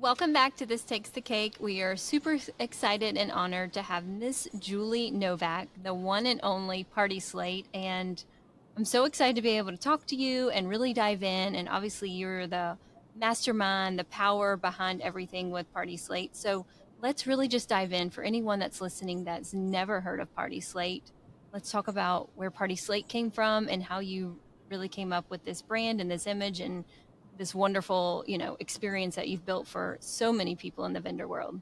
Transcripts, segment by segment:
welcome back to This Takes the Cake. We are super excited and honored to have Miss Julie Novack, the one and only PartySlate. And I'm so excited to be able to talk to you and really dive in. And obviously, you're the mastermind, the power behind everything with PartySlate. So let's really just dive in. For anyone that's listening that's never heard of PartySlate, let's talk about where PartySlate came from and how you really came up with this brand and this image and this wonderful, experience that you've built for so many people in the vendor world.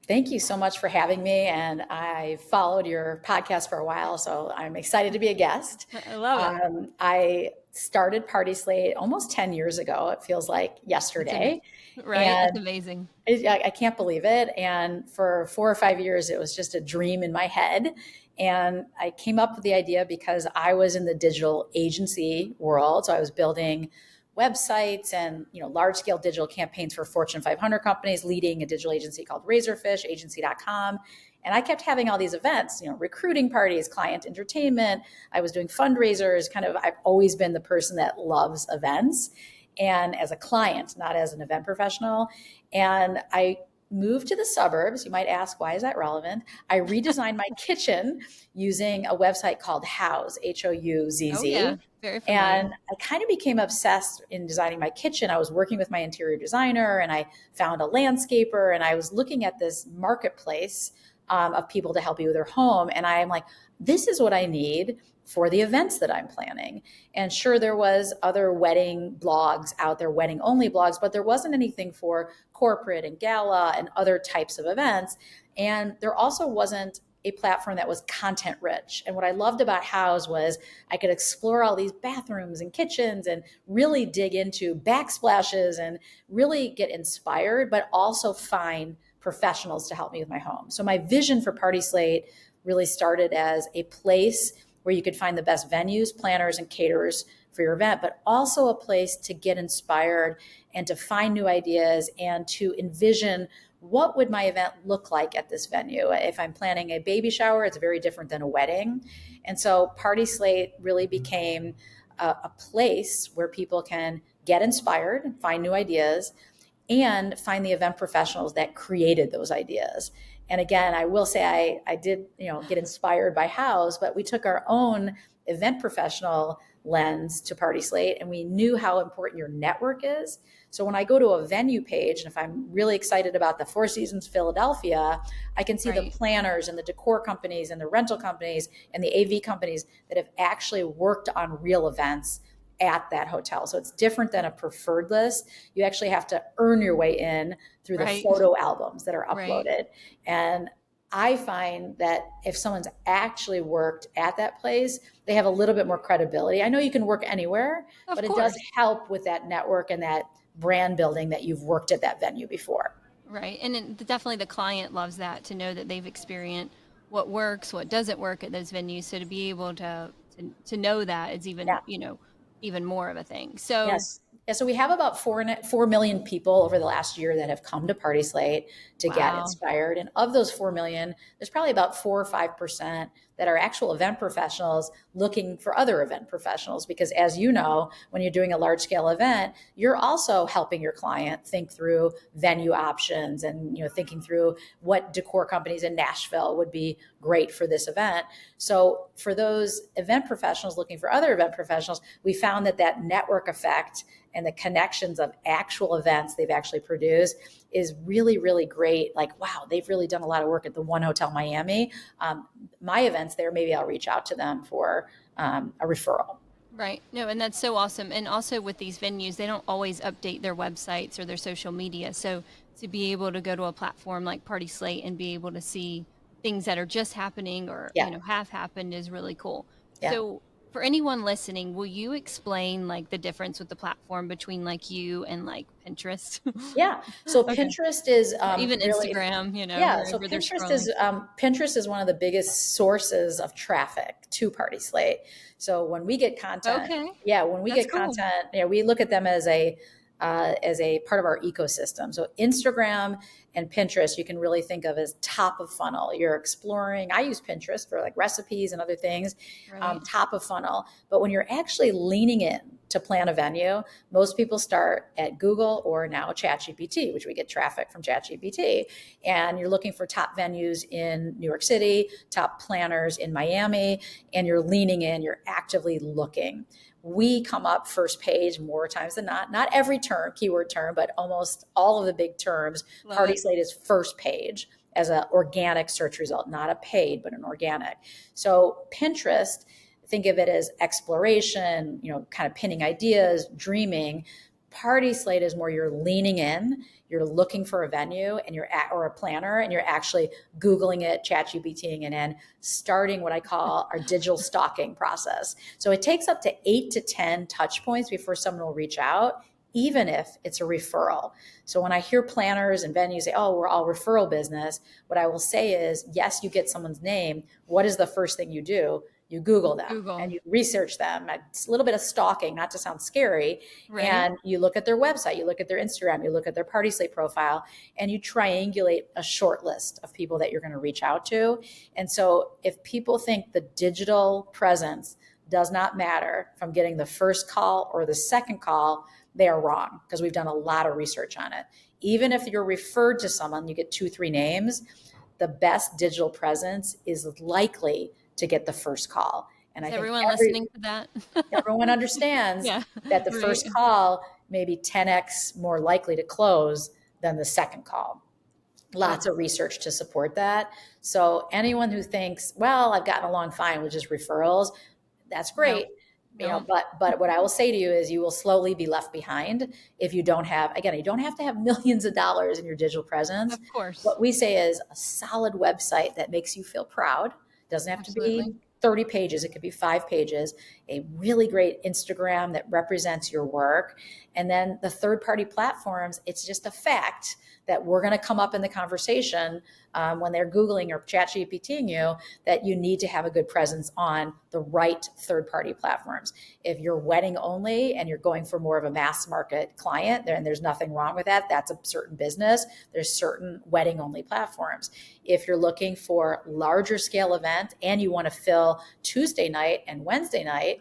Thank you so much for having me. And I followed your podcast for a while, so I'm excited to be a guest. I love it. I started PartySlate almost 10 years ago. It feels like yesterday. Right? And That's amazing. I can't believe it. And for 4 or 5 years, it was just a dream in my head. And I came up with the idea because I was in the digital agency world. So I was building websites and large scale digital campaigns for Fortune 500 companies, leading a digital agency called Razorfish, agency.com. And I kept having all these events, recruiting parties, client entertainment. I was doing fundraisers. I've always been the person that loves events, and as a client, not as an event professional. And I moved to the suburbs. You might ask, why is that relevant? I redesigned my kitchen using a website called Houzz, Houzz. Oh, yeah. Very familiar. And I kind of became obsessed in designing my kitchen. I was working with my interior designer, and I found a landscaper, and I was looking at this marketplace of people to help you with their home. And I'm like, this is what I need for the events that I'm planning. And sure, there was other wedding blogs out there, wedding only blogs, but there wasn't anything for corporate and gala and other types of events. And there also wasn't a platform that was content rich. And what I loved about Houzz was I could explore all these bathrooms and kitchens and really dig into backsplashes and really get inspired, but also find professionals to help me with my home. So my vision for PartySlate really started as a place where you could find the best venues, planners, and caterers for your event, but also a place to get inspired and to find new ideas and to envision what would my event look like at this venue. If I'm planning a baby shower, it's very different than a wedding. And so PartySlate really became a place where people can get inspired, find new ideas, and find the event professionals that created those ideas. And again, I will say I did, get inspired by Houzz, but we took our own event professional lens to PartySlate, and we knew how important your network is. So when I go to a venue page, and if I'm really excited about the Four Seasons Philadelphia, I can see the planners and the decor companies and the rental companies and the AV companies that have actually worked on real events at that hotel. So it's different than a preferred list. You actually have to earn your way in through the photo albums that are uploaded. Right. And I find that if someone's actually worked at that place, they have a little bit more credibility. I know you can work anywhere, but it does help with that network and that brand building that you've worked at that venue before. Right. And definitely the client loves that, to know that they've experienced what works, what doesn't work at those venues. So to be able to know that is even, even more of a thing. So yes. Yeah, so we have about 4 million people over the last year that have come to PartySlate to get inspired. And of those 4 million, there's probably about 4 or 5% that are actual event professionals looking for other event professionals. Because as you know, when you're doing a large scale event, you're also helping your client think through venue options and thinking through what decor companies in Nashville would be great for this event. So for those event professionals looking for other event professionals, we found that network effect and the connections of actual events they've actually produced is really, really great. Like, wow, they've really done a lot of work at the One Hotel Miami. My events there, maybe I'll reach out to them for a referral. Right. No, and that's so awesome. And also with these venues, they don't always update their websites or their social media. So to be able to go to a platform like PartySlate and be able to see things that are just happening or have happened is really cool. Yeah. So for anyone listening, will you explain like the difference with the platform between like you and like Pinterest? Yeah. So Pinterest is even really, Instagram, Yeah. So Pinterest is one of the biggest sources of traffic to PartySlate. So when we get content, content, we look at them as a part of our ecosystem. So Instagram and Pinterest, you can really think of as top of funnel. You're exploring. I use Pinterest for like recipes and other things, top of funnel. But when you're actually leaning in to plan a venue, most people start at Google or now ChatGPT, which we get traffic from ChatGPT. And you're looking for top venues in New York City, top planners in Miami, and you're leaning in, you're actively looking. We come up first page more times than not every term, keyword term, but almost all of the big terms. PartySlate is first page as an organic search result, not a paid, but an organic. So Pinterest, think of it as exploration, kind of pinning ideas, dreaming. PartySlate is more you're leaning in, you're looking for a venue and or a planner, and you're actually Googling it, ChatGPTing it in, starting what I call our digital stalking process. So it takes up to 8 to 10 touch points before someone will reach out, even if it's a referral. So when I hear planners and venues say, oh, we're all referral business, what I will say is, yes, you get someone's name. What is the first thing you do? You Google them and you research them. It's a little bit of stalking, not to sound scary. Right. And you look at their website, you look at their Instagram, you look at their PartySlate profile, and you triangulate a short list of people that you're going to reach out to. And so if people think the digital presence does not matter from getting the first call or the second call, they are wrong, because we've done a lot of research on it. Even if you're referred to someone, you get 2-3 names, the best digital presence is likely to get the first call. And I think everyone listening to that, everyone understands that the first call may be 10x more likely to close than the second call. Lots of research to support that. So anyone who thinks, well, I've gotten along fine with just referrals, that's great. But what I will say to you is you will slowly be left behind if you don't have, again, you don't have to have millions of dollars in your digital presence. Of course. What we say is a solid website that makes you feel proud. Doesn't have to be 30 pages. It could be 5 pages, a really great Instagram that represents your work. And then the third-party platforms, it's just a fact that we're going to come up in the conversation when they're Googling or ChatGPTing you, that you need to have a good presence on the right third-party platforms. If you're wedding only and you're going for more of a mass market client, then there's nothing wrong with that. That's a certain business. There's certain wedding only platforms. If you're looking for larger scale event and you want to fill Tuesday night and Wednesday night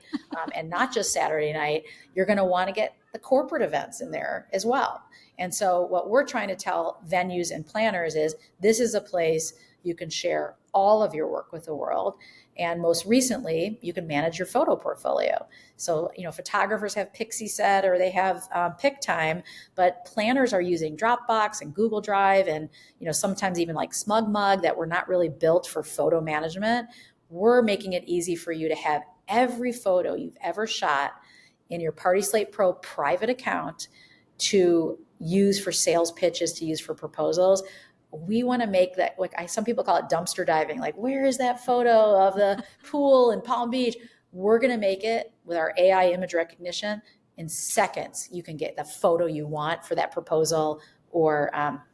and not just Saturday night, you're going to want to get the corporate events in there as well. And so what we're trying to tell venues and planners is this is a place you can share all of your work with the world. And most recently, you can manage your photo portfolio. So, photographers have Pixie Set or they have PicTime, but planners are using Dropbox and Google Drive and, sometimes even like SmugMug that were not really built for photo management. We're making it easy for you to have every photo you've ever shot in your PartySlate Pro private account to use for sales pitches, to use for proposals. We want to make that, some people call it dumpster diving. Like, where is that photo of the pool in Palm Beach? We're going to make it with our AI image recognition. In seconds, you can get the photo you want for that proposal or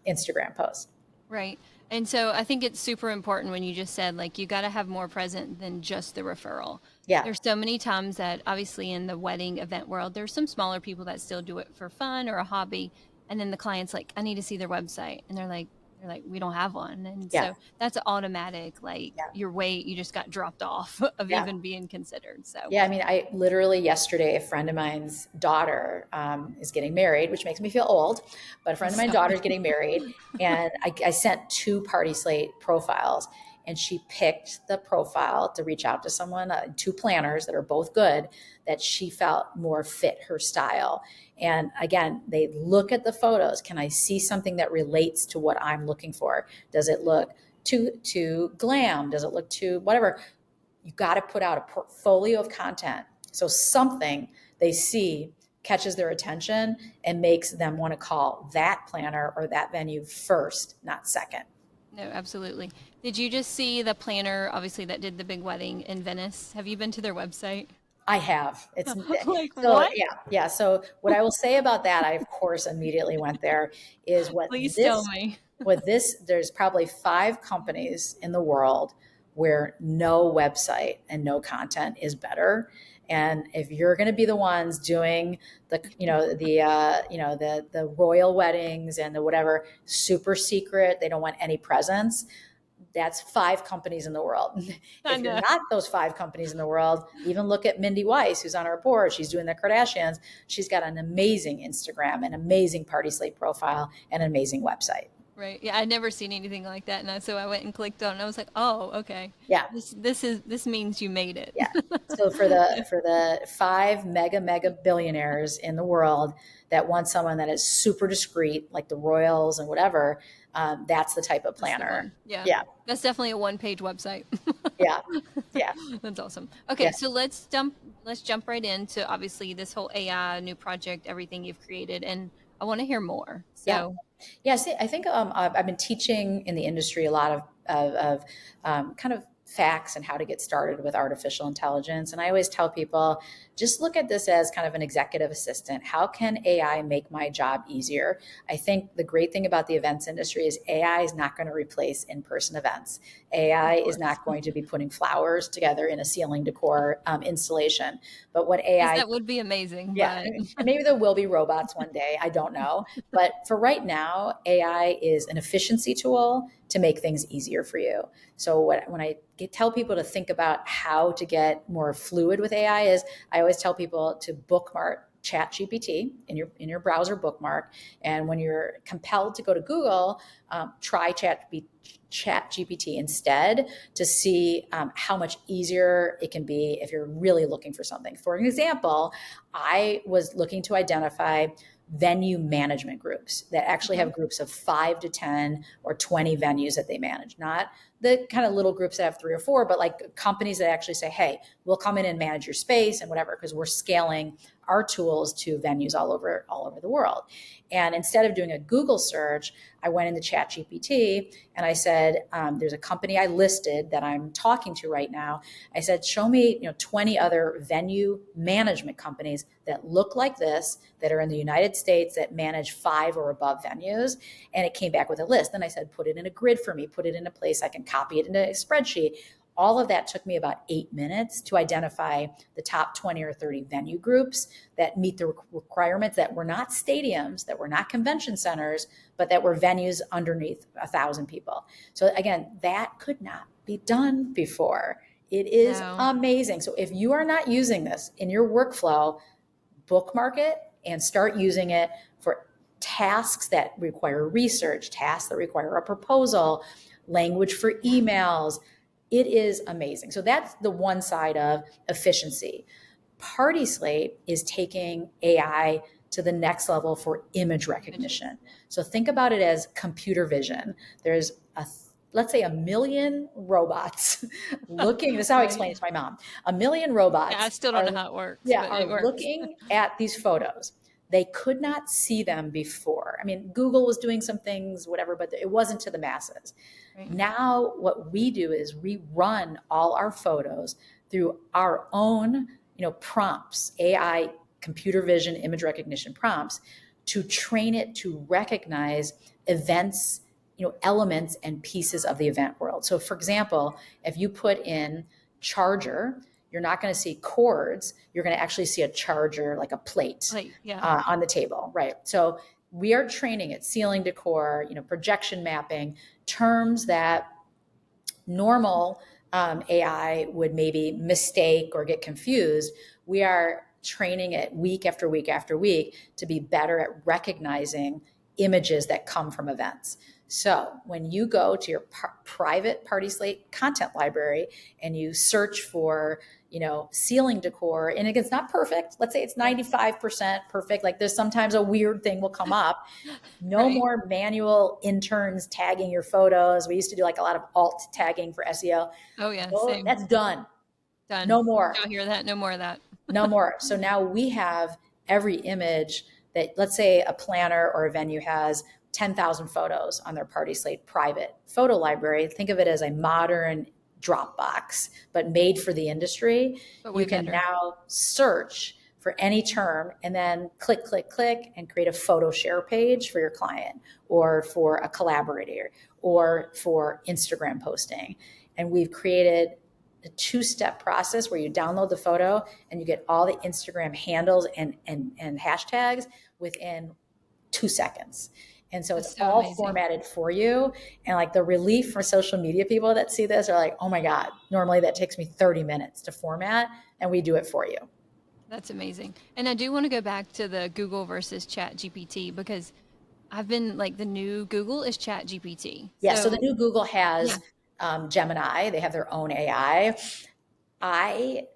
Instagram post. Right. And so I think it's super important when you just said, you got to have more present than just the referral. Yeah. There's so many times that obviously in the wedding event world, there's some smaller people that still do it for fun or a hobby. And then the client's like, I need to see their website. And they're like, we don't have one. And so that's automatic, you just got dropped off of even being considered. So I literally yesterday, a friend of mine's daughter is getting married, which makes me feel old, but a friend of my daughter's getting married. And I sent 2 PartySlate profiles, and she picked the profile to reach out to someone, 2 planners that are both good, that she felt more fit her style. And again, they look at the photos. Can I see something that relates to what I'm looking for? Does it look too glam? Does it look too whatever? You got to put out a portfolio of content. So something they see catches their attention and makes them want to call that planner or that venue first, not second. No, absolutely. Did you just see the planner, obviously, that did the big wedding in Venice? Have you been to their website? I have. It's what? Yeah. So what I will say about that, I of course immediately went there, is tell me. There's probably 5 companies in the world where no website and no content is better. And if you're going to be the ones doing the royal weddings and the whatever super secret, they don't want any presence. that's 5 companies in the world. I If you're know. not those 5 companies in the world, even look at Mindy Weiss, who's on our board. She's doing the Kardashians. She's got an amazing Instagram, an amazing PartySlate profile, and an amazing website. Right. Yeah, I'd never seen anything like that, and so I went and clicked on it. And I was like, "Oh, okay. Yeah. This means you made it." Yeah. So for the 5 mega billionaires in the world that want someone that is super discreet, like the royals and whatever, that's the type of That's the planner. one. Yeah. Yeah. That's definitely a one-page website. Yeah. Yeah. That's awesome. Okay, Yeah. so let's jump right into obviously this whole AI new project, everything you've created, and I want to hear more. Yeah. So, Yeah, see, I think I've been teaching in the industry a lot of kind of facts and how to get started with artificial intelligence. And I always tell people, just look at this as kind of an executive assistant. How can AI make my job easier? I think the great thing about the events industry is AI is not going to replace in-person events. AI of is course, not going to be putting flowers together in a ceiling decor installation. But what because AI that would be amazing. Yeah, But and maybe there will be robots one day. I don't know. But for right now, AI is an efficiency tool to make things easier for you. So when I tell people to think about how to get more fluid with AI is I always tell people to bookmark ChatGPT in your browser bookmark. And when you're compelled to go to Google, try ChatGPT instead to see how much easier it can be if you're really looking for something. For an example, I was looking to identify venue management groups that actually have groups of 5 to 10 or 20 venues that they manage, not the kind of little groups that have 3 or 4, but like companies that actually say, hey, we'll come in and manage your space and whatever, because we're scaling our tools to venues all over the world. And instead of doing a Google search, I went into ChatGPT and I said, there's a company I listed that I'm talking to right now. I said, show me 20 other venue management companies that look like this, that are in the United States, that manage 5 or above venues. And it came back with a list. Then I said, put it in a grid for me, put it in a place I can copy it into a spreadsheet. All of that took me about 8 minutes to identify the top 20 or 30 venue groups that meet the requirements, that were not stadiums, that were not convention centers, but that were venues underneath 1,000 people. So again, that could not be done before. It is no. amazing. So if you are not using this in your workflow, bookmark it and start using it for tasks that require research, tasks that require a proposal, language for emails. It is amazing. So that's the one side of efficiency. PartySlate is taking AI to the next level for image recognition. So think about it as computer vision. There's let's say 1 million robots looking. This is how I explain it to my mom. 1 million robots Yeah, I still don't know how it works, but are it works. looking at these photos. They could not see them before. I mean, Google was doing some things, whatever, but it wasn't to the masses. Right. Now, what we do is we run all our photos through our own, prompts, AI, computer vision, image recognition prompts, to train it to recognize events, elements and pieces of the event world. So, for example, if you put in charger, you're not going to see cords. You're going to actually see a charger, like a plate, on the table, right? So we are training it, ceiling decor, projection mapping, terms that normal AI would maybe mistake or get confused. We are training it week after week after week to be better at recognizing images that come from events. So when you go to your private PartySlate content library and you search for, ceiling decor, and it's not perfect. Let's say it's 95% perfect. Like there's sometimes a weird thing will come up. No more manual interns tagging your photos. We used to do like a lot of alt tagging for SEO. Oh yeah, Oh, same. that's done. Done. No more. Y'all hear that? No more of that. No more. So now we have every image that, let's say a planner or a venue has 10,000 photos on their PartySlate private photo library. Think of it as a modern Dropbox, but made for the industry. You can now search for any term and then click, click, click, and create a photo share page for your client or for a collaborator or for Instagram posting. And we've created a 2-step process where you download the photo and you get all the Instagram handles and hashtags within 2 seconds. And so it's That's so all amazing. formatted for you. And like the relief for social media people that see this are like, oh my God, normally that takes me 30 minutes to format and we do it for you. That's amazing. And I do want to go back to the Google versus Chat GPT because I've been like the new Google is Chat GPT. Yeah. So the So new Google yeah, has Gemini, they have their own AI. I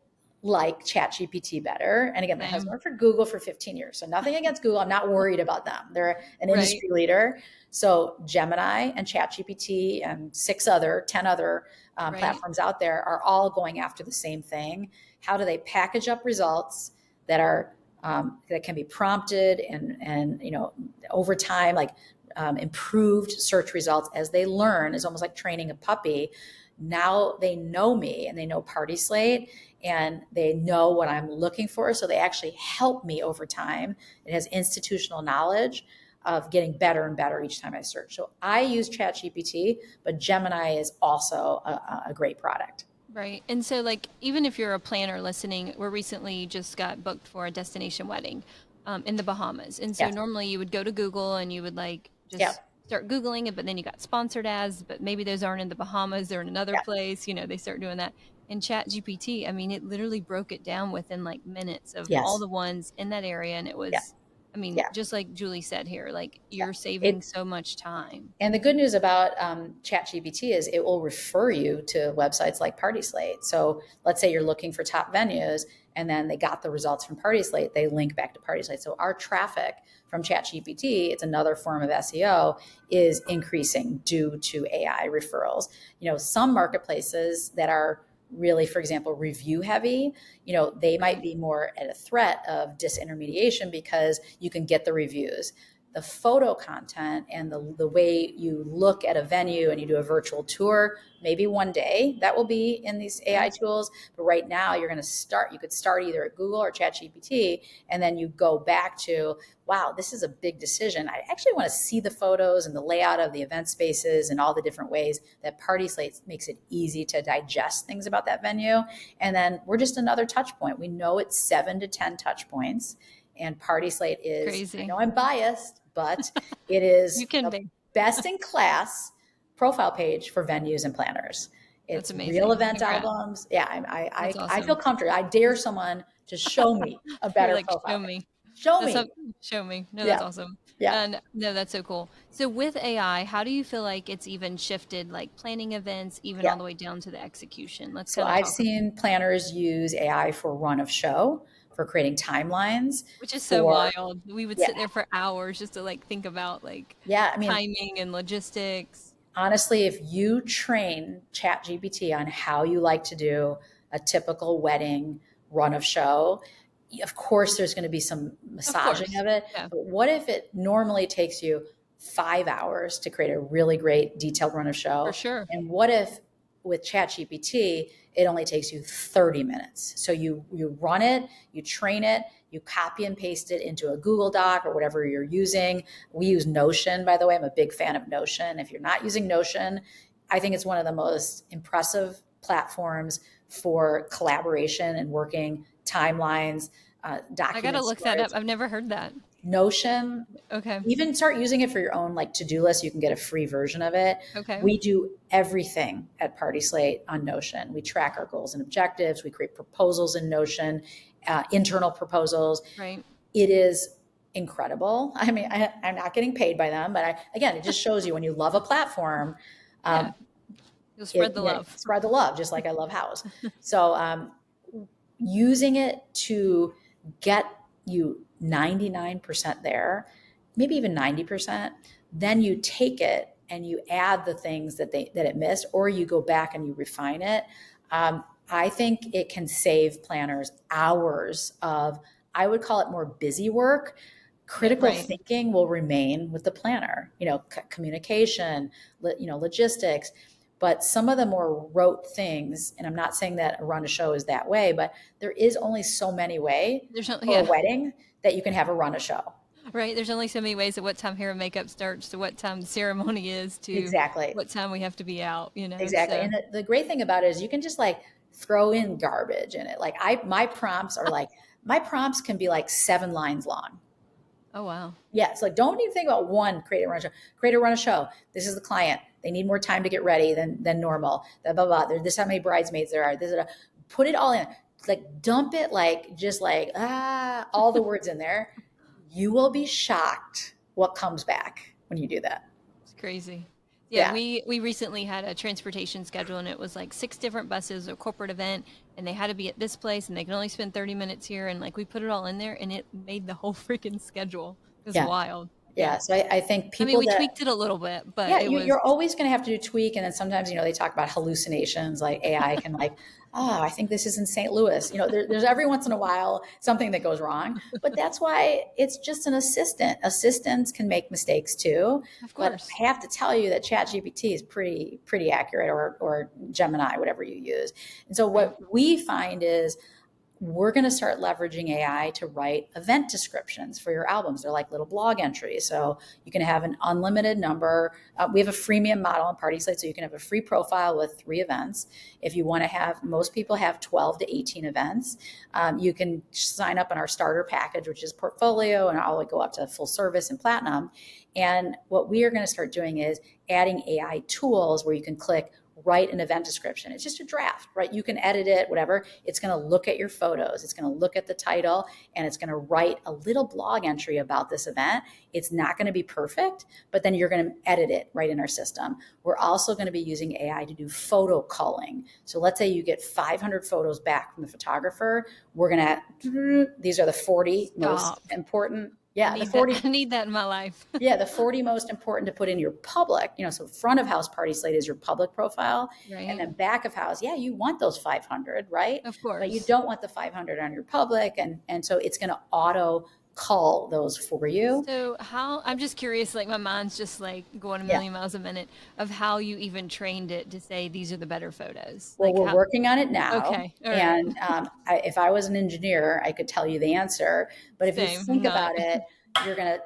like ChatGPT better. And again, my husband same. worked for Google for 15 years. So nothing against Google. I'm not worried about them. They're an Right. industry leader. So Gemini and ChatGPT and 10 other Right. platforms out there are all going after the same thing. How do they package up results that are that can be prompted and over time, like improved search results as they learn is almost like training a puppy. Now they know me and they know PartySlate and they know what I'm looking for. So they actually help me over time. It has institutional knowledge of getting better and better each time I search. So I use ChatGPT, but Gemini is also a great product. Right. And so, like, even if you're a planner listening, we recently just got booked for a destination wedding in the Bahamas. And so, Yes. normally you would go to Google and you would like Yeah. just start Googling it, but then you got sponsored ads, but maybe those aren't in the Bahamas, they're in another Yeah. place. They start doing that. And Chat GPT, I mean, it literally broke it down within like minutes of all Yes. the ones in that area. And it Yeah. was, I mean, Yeah. just like Julie said here, like Yeah. you're saving It so much time. And the good news about ChatGPT is it will refer you to websites like PartySlate. So let's say you're looking for top venues and then they got the results from PartySlate, they link back to PartySlate. So our traffic from ChatGPT, it's another form of SEO, is increasing due to AI referrals. Some marketplaces that are really, for example, review heavy, they might Right. be more at a threat of disintermediation because you can get the reviews. The photo content and the way you look at a venue and you do a virtual tour, maybe one day that will be in these AI Okay. tools. But right now you could start either at Google or ChatGPT, and then you go back to, wow, this is a big decision. I actually want to see the photos and the layout of the event spaces and all the different ways that PartySlate makes it easy to digest things about that venue. And then we're just another touch point. We know it's 7 to 10 touch points. And PartySlate is, I Crazy. know I'm biased, but it You is can the be. best in class profile page for venues and planners. That's It's real amazing. event Congrats. albums. Yeah, That's I feel awesome. comfortable. I dare someone to show me a You're better like, profile show page. me. Show That's me. not, show me. No, that's Yeah, awesome. yeah. And no, that's so cool. So with AI, how do you feel like it's even shifted like planning events, even Yeah. all the way down to the execution? Let's So kind of I've talk about, seen planners use AI for run of show, for creating timelines, which is so for wild. We would yeah, sit there for hours just to like think about like yeah. I mean, timing and logistics. honestly, if you train ChatGPT on how you like to do a typical wedding run of show, of course there's going to be some Of massaging course. of it. Yeah, But what if it normally takes you 5 hours to create a really great detailed run of for show? sure. And what if with ChatGPT, it only takes you 30 minutes? So you run it, you train it, you copy and paste it into a Google Doc or whatever you're using. We use Notion, by the way. I'm a big fan of Notion. If you're not using Notion, I think it's one of the most impressive platforms for collaboration and working timelines, I gotta document look that up. storage. I've never heard that. Notion, Okay. even start using it for your own like to-do list. You can get a free version of it. Okay. We do everything at PartySlate on Notion. We track our goals and objectives. We create proposals in Notion, internal proposals. Right. It is incredible. I mean, I'm not getting paid by them, but again, it just shows you when you love a platform, Yeah. um, You'll spread the love. spread the love, just like I love House. So using it to get you 99% there, maybe even 90%, then you take it and you add the things that it missed, or you go back and you refine it. I think it can save planners hours of, I would call it more busy work. Yeah, Critical right. thinking will remain with the planner, communication, logistics. But some of the more rote things, and I'm not saying that a run a show is that way, but there is only so many way There's no, for a yeah. wedding that you can have a run a show. Right. There's only so many ways of what time hair and makeup starts to what time the ceremony is to Exactly. what time we have to be out. Exactly. So, And the great thing about it is you can just like throw in garbage in it. Like my prompts can be like 7 lines long. Oh, wow. Yeah. So like, don't even think about one, create a run a show. Create a run a show. This is the client. They need more time to get ready than normal. Blah, blah, blah. This is how many bridesmaids there are. Put it all in. Like dump it like just like all the words in there. You will be shocked what comes back when you do that. It's crazy. Yeah, Yeah. we recently had a transportation schedule, and it was like 6 different buses, a corporate event, and they had to be at this place, and they can only spend 30 minutes here, and like we put it all in there, and it made the whole freaking schedule. It was Yeah. wild. Yeah. Yeah. So I think I mean, people we that, tweaked it a little bit, but yeah, it was you're always going to have to do tweak. And then sometimes, they talk about hallucinations, like AI can like, oh, I think this is in St. Louis. There's every once in a while something that goes wrong, but that's why it's just an assistant. Assistants can make mistakes too. of But course. I have to tell you that ChatGPT is pretty accurate, or Gemini, whatever you use. And so Right. what we find is we're going to start leveraging AI to write event descriptions for your albums. They're like little blog entries. So you can have an unlimited number. We have a freemium model on PartySlate, so you can have a free profile with 3 events. If you want to have, most people have 12 to 18 events. You can sign up on our starter package, which is portfolio, and I'll go up to full service and platinum. And what we are going to start doing is adding AI tools where you can click write an event description. It's just a draft, right? You can edit it, whatever. It's going to look at your photos. It's going to look at the title, and it's going to write a little blog entry about this event. It's not going to be perfect, but then you're going to edit it right in our system. We're also going to be using AI to do photo culling. So let's say you get 500 photos back from the photographer. We're going to, these are the 40 most Stop. important. I Yeah, the need that. 40. I need that in my life. Yeah, the 40 most important to put in your public, so front of house PartySlate is your public profile. And Right. then back of house, yeah, you want those 500, right? Of But you course. don't want the 500 on your public. And so it's going to auto call those for you. So how, I'm just curious, like my mind's just like going a Yeah. million miles a minute of how you even trained it to say these are the better photos. Well, Like we're how, working on it now. okay, all right. And if I was an engineer, I could tell you the answer. But if you Same, I'm think not. about it,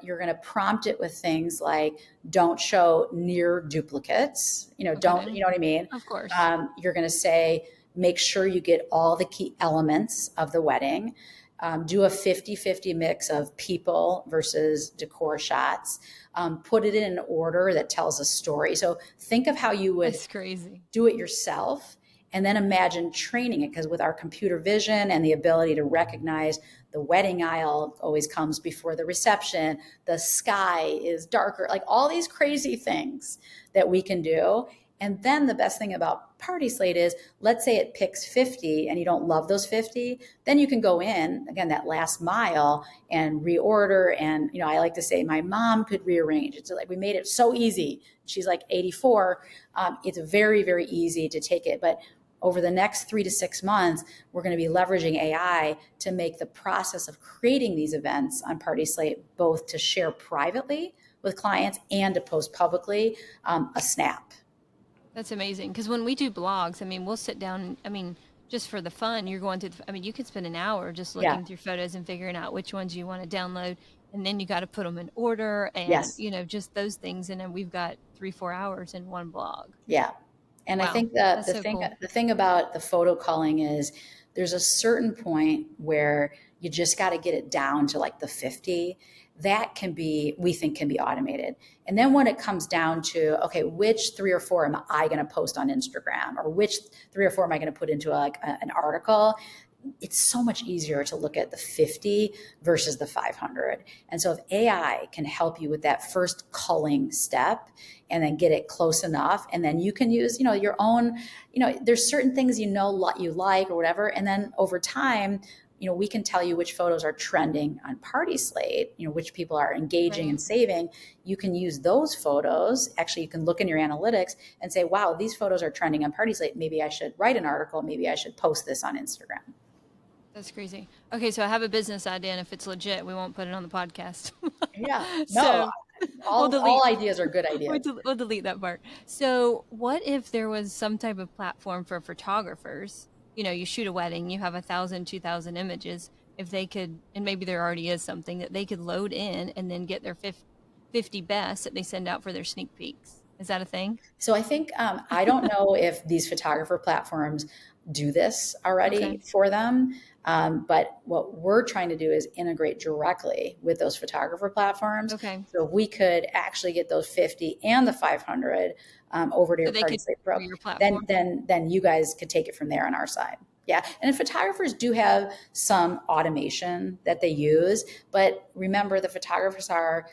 you're gonna prompt it with things like don't show near duplicates. Don't, Okay. you know what I mean? Of course. You're gonna say make sure you get all the key elements of the wedding. Do a 50-50 mix of people versus decor shots. Put it in an order that tells a story. So think of how you would That's crazy. do it yourself, and then imagine training it, because with our computer vision and the ability to recognize the wedding aisle always comes before the reception, the sky is darker, like all these crazy things that we can do. And then the best thing about PartySlate is, let's say it picks 50 and you don't love those 50, then you can go in again that last mile and reorder. And I like to say my mom could rearrange. It's like we made it so easy. She's like 84. It's very, very easy to take it. But over the next 3 to 6 months, we're going to be leveraging AI to make the process of creating these events on PartySlate, both to share privately with clients and to post publicly, a snap. That's amazing. Because when we do blogs, I mean, we'll sit down, I mean, just for the fun, you're going to, I mean, you could spend an hour just Yeah. looking through photos and figuring out which ones you want to download. And then you got to put them in order and, Yes. just those things. And then we've got 3-4 hours in one blog. Yeah. And I Wow. think That's the so thing cool. the thing about the photo calling is there's a certain point where you just got to get it down to like the 50. That we think can be automated. And then when it comes down to, okay, which 3 or 4 am I going to post on Instagram, or which 3 or 4 am I going to put into an article? It's so much easier to look at the 50 versus the 500. And so if AI can help you with that first culling step and then get it close enough, and then you can use, your own, there's certain things, you like or whatever. And then over time, we can tell you which photos are trending on PartySlate, which people are engaging and Right. saving. You can use those photos. Actually, you can look in your analytics and say, wow, these photos are trending on PartySlate. Maybe I should write an article. Maybe I should post this on Instagram. That's crazy. Okay, so I have a business idea, and if it's legit, we won't put it on the podcast. Yeah. No, So we'll all delete. ideas are good ideas. We'll delete that part. So, what if there was some type of platform for photographers? You shoot a wedding, you have 1,000, 2,000 images. If they could, and maybe there already is something that they could load in and then get their 50 best that they send out for their sneak peeks. Is that a thing? So I think I don't know if these photographer platforms do this already Okay. for them. But what we're trying to do is integrate directly with those photographer platforms. Okay. So if we could actually get those 50 and the 500 over to So your they could PartySlate Pro, through your platform. then you guys could take it from there on our side. Yeah. And photographers do have some automation that they use, but remember the photographers are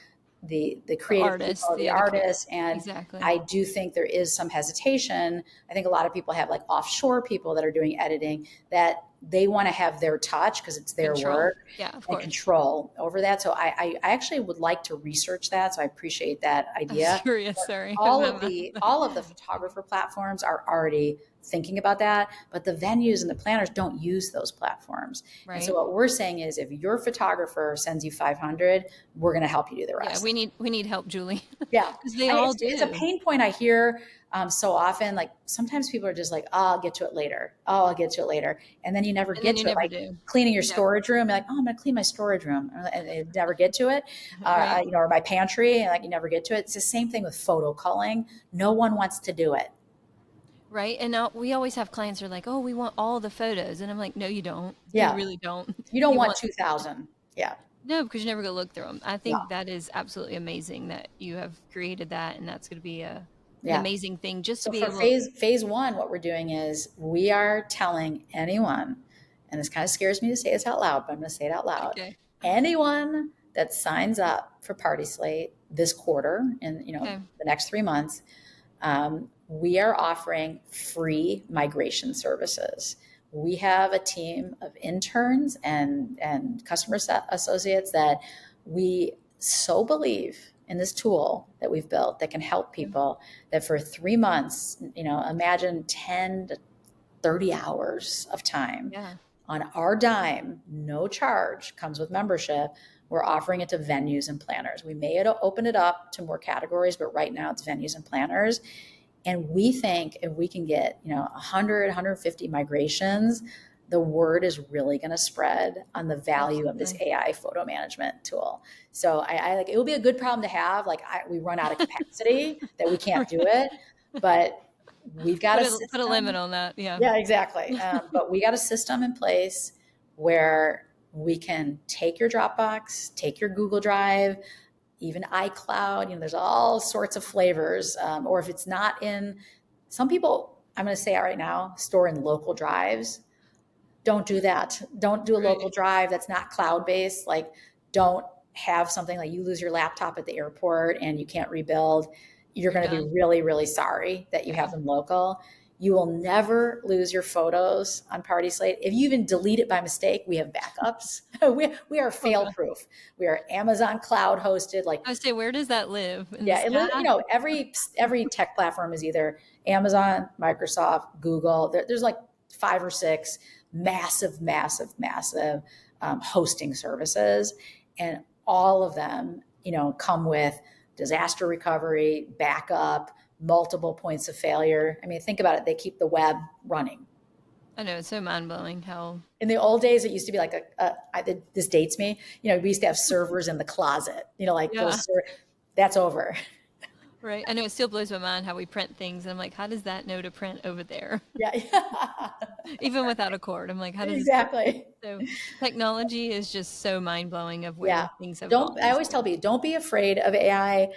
the The creative artist, people, the yeah, the creative. artists. And Exactly. I do think there is some hesitation. I think a lot of people have like offshore people that are doing editing that they want to have their touch because it's their Control. work Yeah, of and course. control over that. So I actually would like to research that. So I appreciate that I was idea. curious, sorry. All of the photographer platforms are already thinking about that, but the venues and the planners don't use those platforms. And so Right. what we're saying is if your photographer sends you 500, we're going to help you do the Yeah, rest. we need help, Julie. Yeah. Because they And all it's a do. pain point I hear so often. Like sometimes people are just like, oh, I'll get to it later. Oh, I'll get to it later. And then you never And then get you to it. never Like do. cleaning your Yeah. storage room. You're like, oh, I'm going to clean my storage room. And you never get to it. Right. Or my pantry. And like you never get to it. It's the same thing with photo culling. No one wants to do it. Right. And now we always have clients who are like, oh, we want all the photos. And I'm like, no, you don't. You Yeah. really don't. You don't You want want 2,000. Yeah. no, because you're never going to look through them. I No. think that is absolutely amazing that you have created that. And that's going to be an Yeah. amazing thing just to So be for able. phase one, what we're doing is we are telling anyone, and this kind of scares me to say this out loud, but I'm going to say it out loud. Okay. Anyone that signs up for PartySlate this quarter in Okay. the next 3 months, we are offering free migration services. We have a team of interns and customer associates that we so believe in this tool that we've built that can help people that for 3 months, imagine 10 to 30 hours of time Yeah. on our dime, no charge, comes with membership. We're offering it to venues and planners. We may open it up to more categories, but right now it's venues and planners. And we think if we can get 100, 150 migrations, the word is really going to spread on the value of this Absolutely. AI photo management tool. So I like it will be a good problem to have. Like we run out of capacity that we can't do it, but we've got a Put a limit system. on that. Yeah. Yeah, exactly. But we got a system in place where we can take your Dropbox, take your Google Drive, even iCloud. There's all sorts of flavors. Or if it's not in, some people, I'm going to say it right now, store in local drives. Don't do that. Don't do a local Right. drive that's not cloud based. Like, don't have something like you lose your laptop at the airport and you can't rebuild. You're You're going to be done. really, really sorry that you have Yeah. them local. You will never lose your photos on PartySlate. If you even delete it by mistake, we have backups. we are Oh, fail God. proof. We are Amazon cloud hosted. Like, I say, where does that live? In the yeah, sky? every tech platform is either Amazon, Microsoft, Google. There's like 5 or 6 massive, massive, massive hosting services, and all of them, come with disaster recovery, backup, multiple points of failure. I mean, think about it. They keep the web running. I know, it's so mind-blowing how In the old days, it used to be like this dates me. We used to have servers in the closet. Like yeah, that's over. right. I know it still blows my mind how we print things, and I'm like, how does that know to print over there? Yeah. Even without a cord. I'm like, how does this work? Exactly. So technology is just so mind-blowing of where Yeah. things have Don't, gone. I always So, tell people, don't be afraid of AI.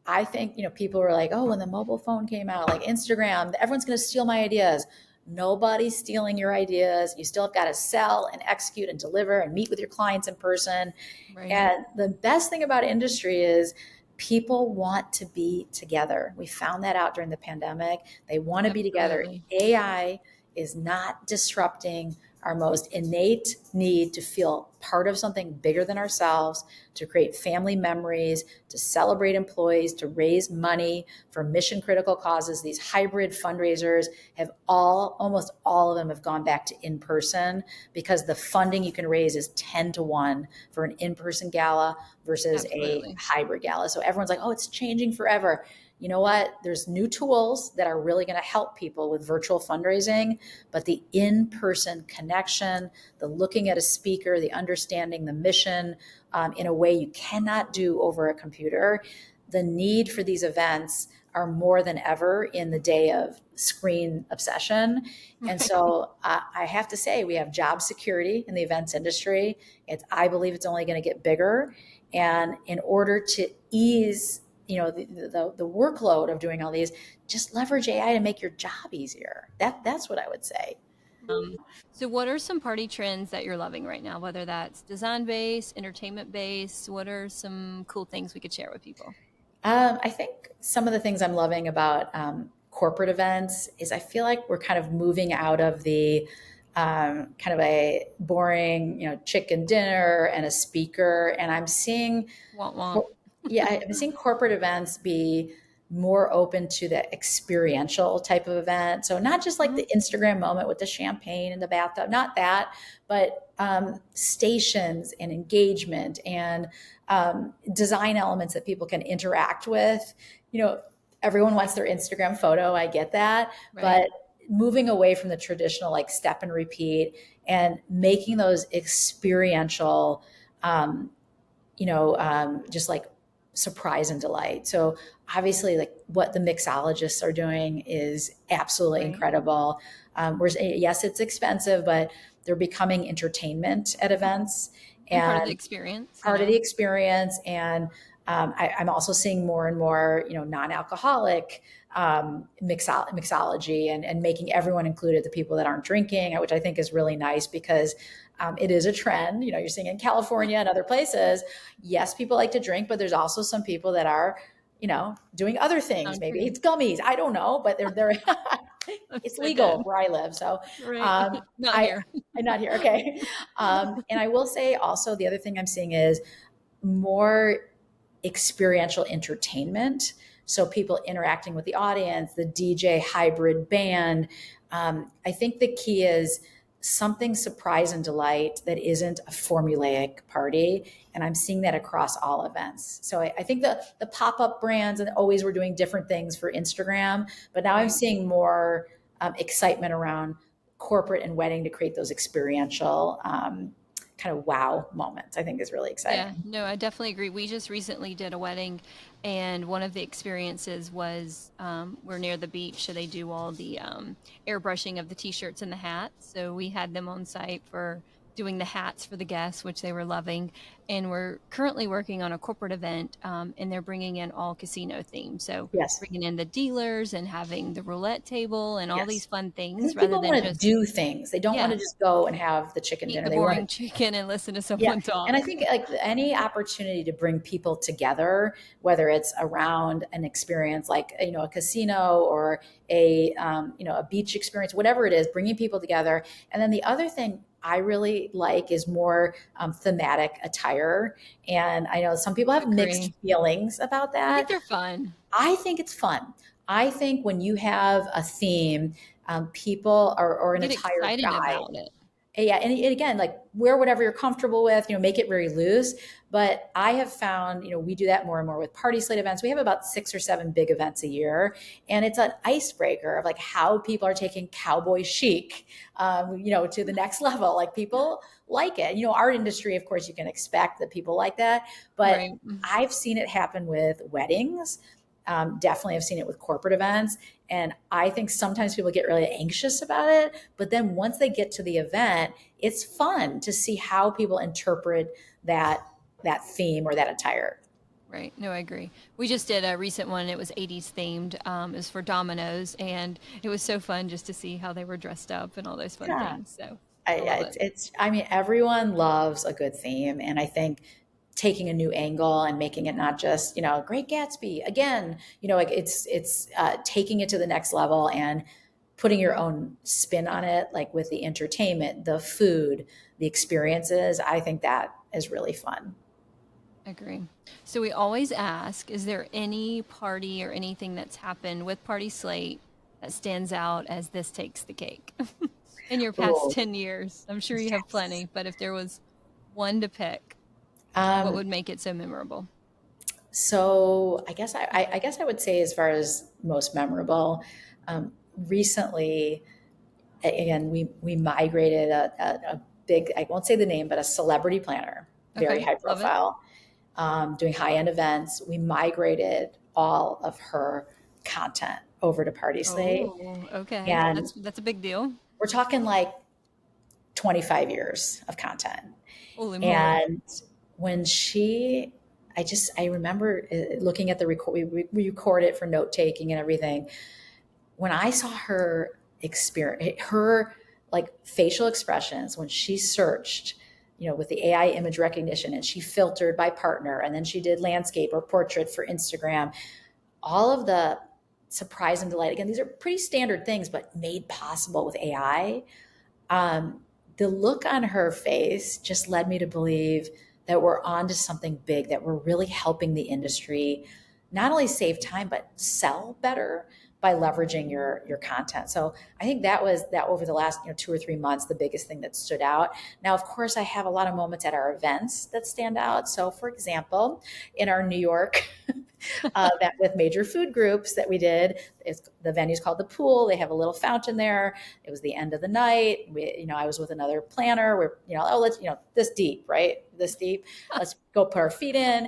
I think, people were like, oh, when the mobile phone came out, like Instagram, everyone's going to steal my ideas. Nobody's stealing your ideas. You still have got to sell and execute and deliver and meet with your clients in person. right. And the best thing about industry is people want to be together. We found that out during the pandemic. They want to be together. Absolutely. AI is not disrupting our most innate need to feel part of something bigger than ourselves, to create family memories, to celebrate employees, to raise money for mission critical causes. These hybrid fundraisers have almost all of them have gone back to in person because the funding you can raise is 10 to 1 for an in-person gala versus a Absolutely. hybrid gala. So everyone's like, oh, it's changing forever. You know what? There's new tools that are really going to help people with virtual fundraising, but the in-person connection, the looking at a speaker, the understanding the mission in a way you cannot do over a computer, the need for these events are more than ever in the day of screen obsession. And so I have to say, we have job security in the events industry. I believe it's only going to get bigger. And in order to ease, the workload of doing all these, just leverage AI to make your job easier. That's what I would say. Um, so what are some party trends that you're loving right now, whether that's design based, entertainment based? What are some cool things we could share with people? I think some of the things I'm loving about corporate events is I feel like we're kind of moving out of the kind of a boring, chicken dinner and a speaker, and I'm seeing, Want want. yeah, I'm seeing corporate events be more open to the experiential type of event. So not just like Mhm. the Instagram moment with the champagne in the bathtub, not that, but stations and engagement and design elements that people can interact with. Everyone wants their Instagram photo. I get that, Right. but moving away from the traditional like step and repeat and making those experiential, um, just like surprise and delight. So obviously, like what the mixologists are doing is absolutely Right. incredible. Yes, it's expensive, but they're becoming entertainment at events And part of the and experience, part of the experience. And I'm also seeing more and more, non-alcoholic mixology and making everyone included, the people that aren't drinking, which I think is really nice because it is a trend. You're seeing in California and other places. Yes, people like to drink, but there's also some people that are, doing other things. Sound Maybe true. it's gummies. I don't know, but they're That's it's so legal good. where I live. So Right. um, Not I here. I'm not here. Okay. And I will say also the other thing I'm seeing is more experiential entertainment. So people interacting with the audience, the DJ hybrid band. I think the key is something surprise and delight that isn't a formulaic party. And I'm seeing that across all events. So I think the pop-up brands and always we're doing different things for Instagram, but now I'm Right. seeing more excitement around corporate and wedding to create those experiential kind of wow moments. I think is really Yeah, exciting. no, I definitely agree. We just recently did a wedding, and one of the experiences was we're near the beach, so they do all the airbrushing of the t-shirts and the hats. So we had them on site for doing the hats for the guests, which they were loving. And we're currently working on a corporate event, and they're bringing in all casino themes. So Yes. bringing in the dealers and having the roulette table and all these Yes. fun I things think rather people than want to just, do things. They don't want to yes, just go and have the chicken eat dinner. the They want to, boring chicken and listen to yeah. someone And I talk. think like any opportunity to bring people together, whether it's around an experience like, a casino or a beach experience, whatever it is, bringing people together. And then the other thing I really like is more thematic attire. And I know some people have mixed Agree. feelings about I think that. they're fun. I think it's fun. I think when you have a theme, people or I an get attire excited guide. about it. Yeah, and again, like wear whatever you're comfortable with, make it very loose. But I have found, we do that more and more with PartySlate events. We have about 6 or 7 big events a year, and it's an icebreaker of like how people are taking cowboy chic, to the next level. Like people like it. Art industry, of course, you can expect that people like that, but Right. I've seen it happen with weddings. Definitely, I've seen it with corporate events. And I think sometimes people get really anxious about it. But then once they get to the event, it's fun to see how people interpret that theme or that attire. Right. No, I agree. We just did a recent one. It was 80s themed. It was for Domino's, and it was so fun just to see how they were dressed up and all those fun Yeah. things. So I, I yeah, love it. I mean, everyone loves a good theme. And I think taking a new angle and making it not just, Great Gatsby again, like it's taking it to the next level and putting your own spin on it, like with the entertainment, the food, the experiences. I think that is really fun. I agree. So we always ask, is there any party or anything that's happened with Party Slate that stands out as this takes the cake in your past Oh, 10 years? I'm sure you have yes. plenty, but if there was one to pick, what Um, would make it so memorable? so I guess I would say as far as most memorable, um, recently, again, we migrated a big, I won't say the name, but a celebrity planner, very Okay. high Love it. profile, doing high end events. We migrated all of her content over to PartySlate. Oh, okay. And That's a big deal. we're talking like 25 years of content. Holy moly. And when I remember looking at the record, we record it for note taking and everything. When I saw her experience, her like facial expressions when she searched, with the AI image recognition, and she filtered by partner, and then she did landscape or portrait for Instagram, all of the surprise and delight. Again, these are pretty standard things, but made possible with AI. The look on her face just led me to believe that we're on to something big, that we're really helping the industry not only save time, but sell better by leveraging your content. So I think that was that over the last 2 or 3 months, the biggest thing that stood out. Now, of course, I have a lot of moments at our events that stand out. So for example, in our New York event with major food groups that we did, the venue's called The Pool. They have a little fountain there. It was the end of the night. I was with another planner. We're, let's, this deep, right? This deep. Let's go put our feet in.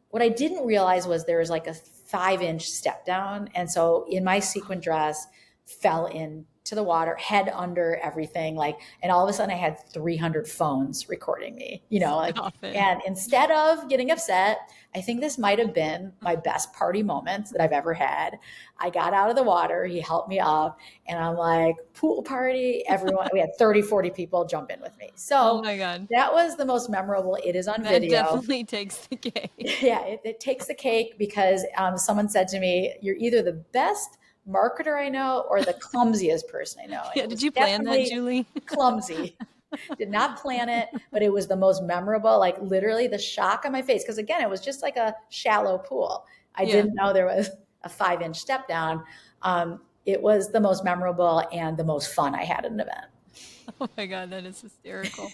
What I didn't realize was there was like a 5-inch step down. And so in my sequin dress, fell into the water, head under everything. And all of a sudden I had 300 phones recording me, and instead of getting upset, I think this might've been my best party moment that I've ever had. I got out of the water, he helped me up, and I'm like, pool party, everyone, we had 30, 40 people jump in with me. So Oh my God. that was the most memorable. It is on That video. definitely takes the cake. Yeah, it takes the cake because someone said to me, you're either the best marketer I know or the clumsiest person I know. Yeah, did you plan that, Julie? Clumsy. Did not plan it, but it was the most memorable, like literally the shock on my face. Because again, it was just like a shallow pool. I didn't know there was a 5-inch step down. It was the most memorable and the most fun I had at an event. Oh my God, that is hysterical.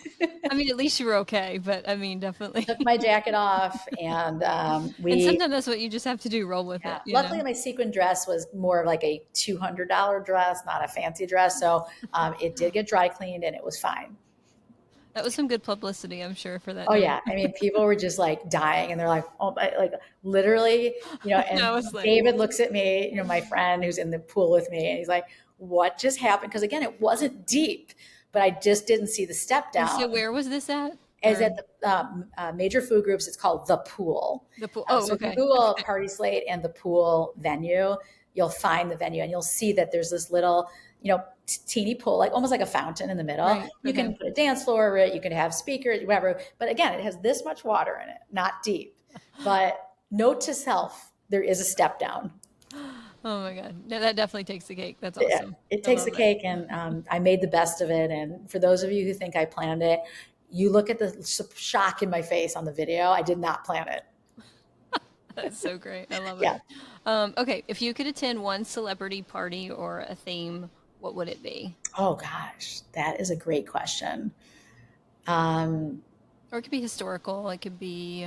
I mean, at least you were okay, but I mean, definitely. Took my jacket off, and And sometimes that's what you just have to do, roll with it. Luckily, my sequin dress was more of like a $200 dress, not a fancy dress. So it did get dry cleaned, and it was fine. That was some good publicity, I'm sure, for that. Oh night. yeah, I mean, people were just like dying, and they're like, "Oh, like literally," And I was like- David looks at me, my friend who's in the pool with me, and he's like, "What just happened?" Because again, it wasn't deep, but I just didn't see the step down. And so where was this at? Is at the major food groups. It's called The Pool. The Pool. So okay. if you Google PartySlate and The Pool venue, you'll find the venue, and you'll see that there's this little, teeny pool, like almost like a fountain in the middle. Right. You can put a dance floor over it. You can have speakers, whatever. But again, it has this much water in it, not deep. But note to self, there is a step down. Oh my God. No, that definitely takes the cake. That's awesome. It takes the cake, and I made the best of it. And for those of you who think I planned it, you look at the shock in my face on the video. I did not plan it. That's so great. I love it. Okay. If you could attend one celebrity party or a theme, what would it be? Oh gosh, that is a great question. Or it could be historical. It could be.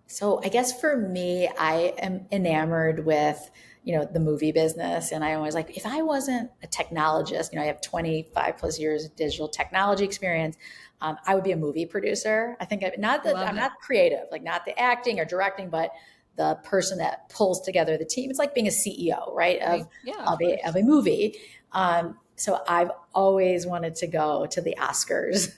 So I guess for me, I am enamored with, the movie business. And I always like, if I wasn't a technologist, I have 25 plus years of digital technology experience. I would be a movie producer. I think I'm not creative, like not the acting or directing, but the person that pulls together the team. It's like being a CEO, right? Of a movie. So I've always wanted to go to the Oscars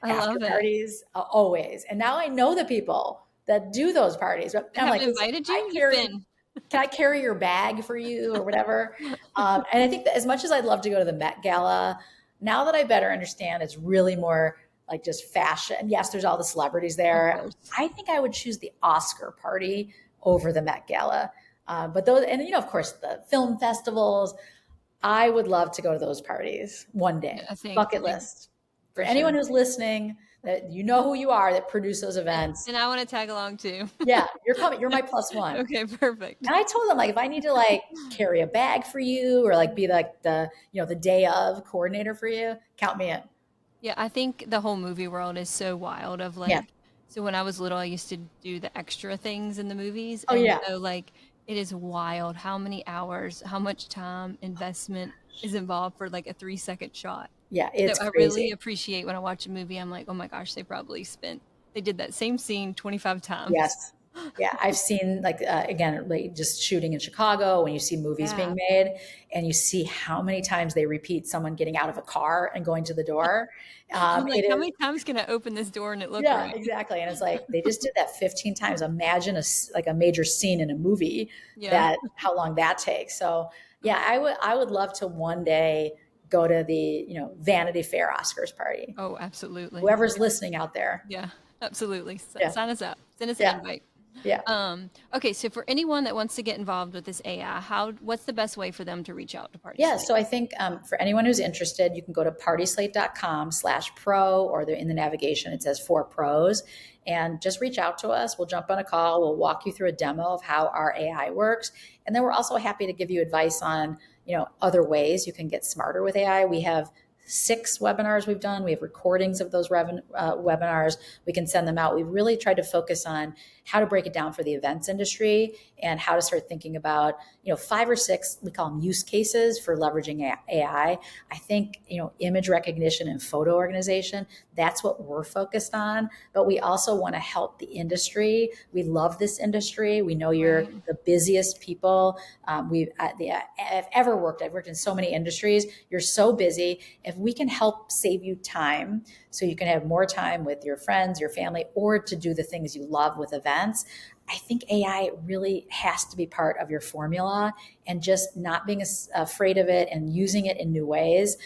after parties, always. And now I know the people that do those parties. But I'm like, invited you? Can I carry your bag for you or whatever? And I think that as much as I'd love to go to the Met Gala, now that I better understand, it's really more like just fashion. And yes, there's all the celebrities there. I think I would choose the Oscar party over the Met Gala. But those, and of course, the film festivals, I would love to go to those parties one day. Bucket list. For anyone who's listening, that who you are that produce those events. And I want to tag along too. Yeah, you're coming. You're my plus one. Okay, perfect. And I told them, like, if I need to carry a bag for you or be like the day of coordinator for you, count me in. Yeah, I think the whole movie world is so wild of so when I was little, I used to do the extra things in the movies. Oh, yeah. So it is wild how many hours, how much time investment is involved for like a 3-second shot. Yeah, it's so crazy. I really appreciate when I watch a movie, I'm like, oh my gosh, they did that same scene 25 times. Yes. Yeah, I've seen like again, like just shooting in Chicago when you see movies Yeah. being made and you see how many times they repeat someone getting out of a car and going to the door. I'm like, It how is, many times can I open this door and it look yeah, right? exactly. And it's like they just did that 15 times. Imagine like a major scene in a movie Yeah. that how long that takes. So yeah, I would love to one day go to the Vanity Fair Oscars party. Oh, absolutely. Whoever's listening out there, Yeah, absolutely. yeah, Sign us up. Send us an yeah, invite. yeah. Okay, so for anyone that wants to get involved with this AI, what's the best way for them to reach out to Party Yeah, Slate? so I think for anyone who's interested, you can go to partyslate.com/pro, or in the navigation, it says for pros, and just reach out to us. We'll jump on a call. We'll walk you through a demo of how our AI works. And then we're also happy to give you advice on, other ways you can get smarter with AI. We have 6 webinars we've done. We have recordings of those webinars. We can send them out. We've really tried to focus on how to break it down for the events industry and how to start thinking about, 5 or 6, we call them use cases for leveraging AI. I think, image recognition and photo organization, that's what we're focused on. But we also want to help the industry. We love this industry. We know you're Right. the busiest people I've ever worked. I've worked in so many industries. You're so busy. If we can help save you time so you can have more time with your friends, your family, or to do the things you love with events, I think AI really has to be part of your formula, and just not being afraid of it and using it in new ways.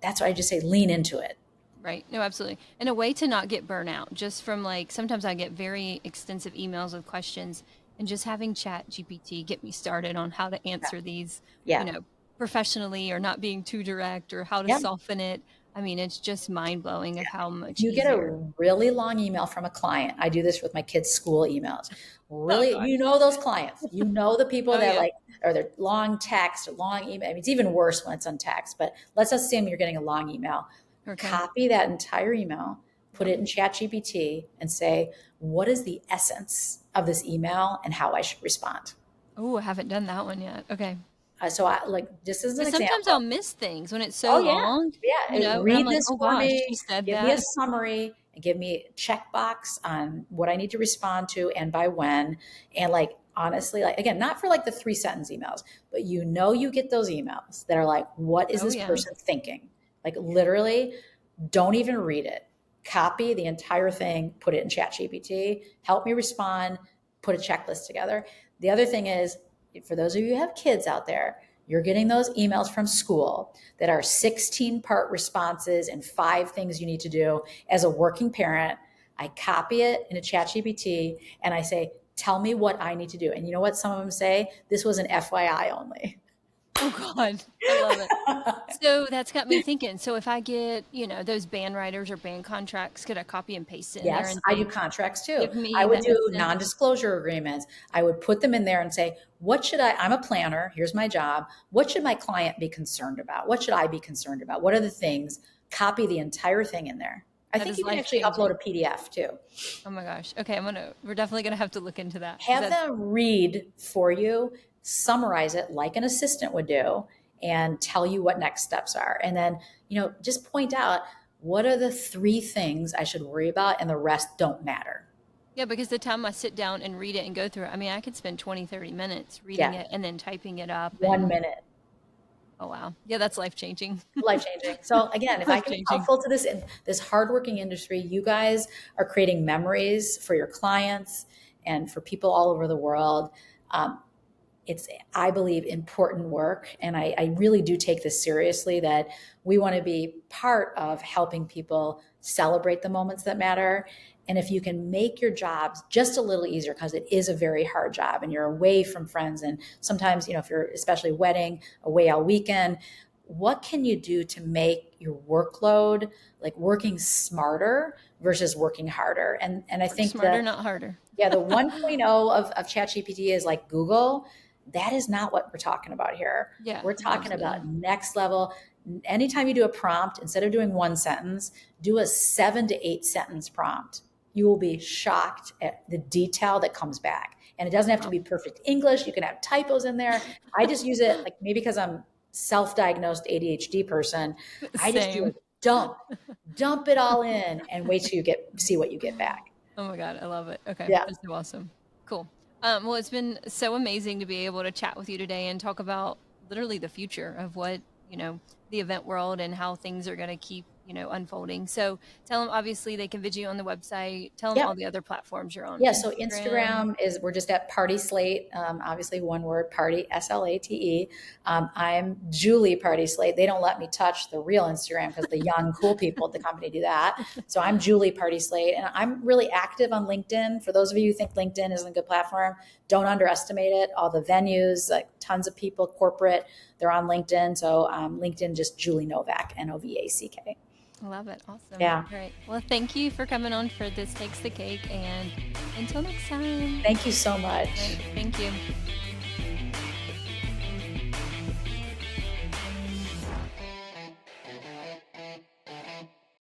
That's why I just say lean into it. Right. No, absolutely. And a way to not get burnout, just from like sometimes I get very extensive emails with questions, and just having Chat GPT get me started on how to Yeah. answer these, you Yeah. know, professionally, or not being too direct, or how to Yeah. soften it. I mean, it's just mind blowing of how If much you get a easier. really long email from a client, I do this with my kids' school emails. Oh Really, gosh. those clients, the people Oh that yeah. like, or they're long text or long email. I mean, it's even worse when it's on text, but let's assume you're getting a long email. Okay. Copy that entire email, put Yep. it in ChatGPT and say, what is the essence of this email and how I should respond? Oh, I haven't done that one yet. Okay. So I like, just as an Because sometimes I'll example. miss things when it's so Oh yeah, long, yeah. and I'm Read like, this oh for gosh, me. she said Give me a that. summary and give me a checkbox on what I need to respond to and by when. And like honestly, like again, not for like the 3 sentence emails, but you get those emails that are like, what is Oh this yeah. person thinking? Like literally, don't even read it. Copy the entire thing, put it in ChatGPT, help me respond, put a checklist together. The other thing is, for those of you who have kids out there, you're getting those emails from school that are 16-part responses and 5 things you need to do as a working parent. I copy it in a ChatGPT and I say, tell me what I need to do. And you know what some of them say? This was an FYI only. Oh God, I love it. So that's got me thinking. So if I get, those band writers or band contracts, could I copy and paste it in there Yes, and I do say, contracts too. give I me would the do essence? non-disclosure agreements. I would put them in there and say, what should I'm a planner. Here's my job. What should my client be concerned about? What should I be concerned about? What are the things? Copy the entire thing in there. I That think is you can life actually upload a changing. PDF too. Oh my gosh. Okay, we're definitely gonna have to look into that, because Have them read for you, summarize it like an assistant would do, and tell you what next steps are. And then, just point out what are the 3 things I should worry about and the rest don't matter. yeah, because the time I sit down and read it and go through it, I mean, I could spend 20, 30 minutes reading Yeah, it and then typing it up, one and minute. oh wow. Yeah, that's life changing. Life changing. So again, if I Life can be changing. helpful to this hardworking industry, you guys are creating memories for your clients and for people all over the world. Um, it's, I believe, important work, and I really do take this seriously. That we want to be part of helping people celebrate the moments that matter. And if you can make your jobs just a little easier, because it is a very hard job and you're away from friends, and sometimes, if you're especially wedding, away all weekend, what can you do to make your workload like working smarter versus working harder? And I Work think smarter, that, not harder. yeah, the 1.0 of ChatGPT is like Google. That is not what we're talking about here. Yeah, We're no, talking absolutely. about next level. Anytime you do a prompt, instead of doing 1 sentence, do a 7 to 8 sentence prompt. You will be shocked at the detail that comes back. And it doesn't have to Wow. be perfect English. You can have typos in there. I just use it like maybe because I'm self-diagnosed ADHD person. I just do a Same. dump it all in and wait till you see what you get back. Oh my God, I love it. Okay, Yeah. that's so awesome. Cool. Well, it's been so amazing to be able to chat with you today and talk about literally the future of what, the event world and how things are going to keep, unfolding. So tell them, obviously, they can visit you on the website. Tell them Yep. all the other platforms you're on. Yeah, so Instagram. Instagram is, we're just at PartySlate, obviously one word, Party, SLATE. I'm Julie PartySlate. They don't let me touch the real Instagram because the young, cool people at the company do that. So I'm Julie PartySlate, and I'm really active on LinkedIn. For those of you who think LinkedIn isn't a good platform, don't underestimate it. All the venues, like tons of people, corporate, they're on LinkedIn. So LinkedIn, just Julie Novack, Novack. Love it. Awesome. Yeah. All right. Well, thank you for coming on for This Takes the Cake. And until next time. Thank you so All much. right. Thank you.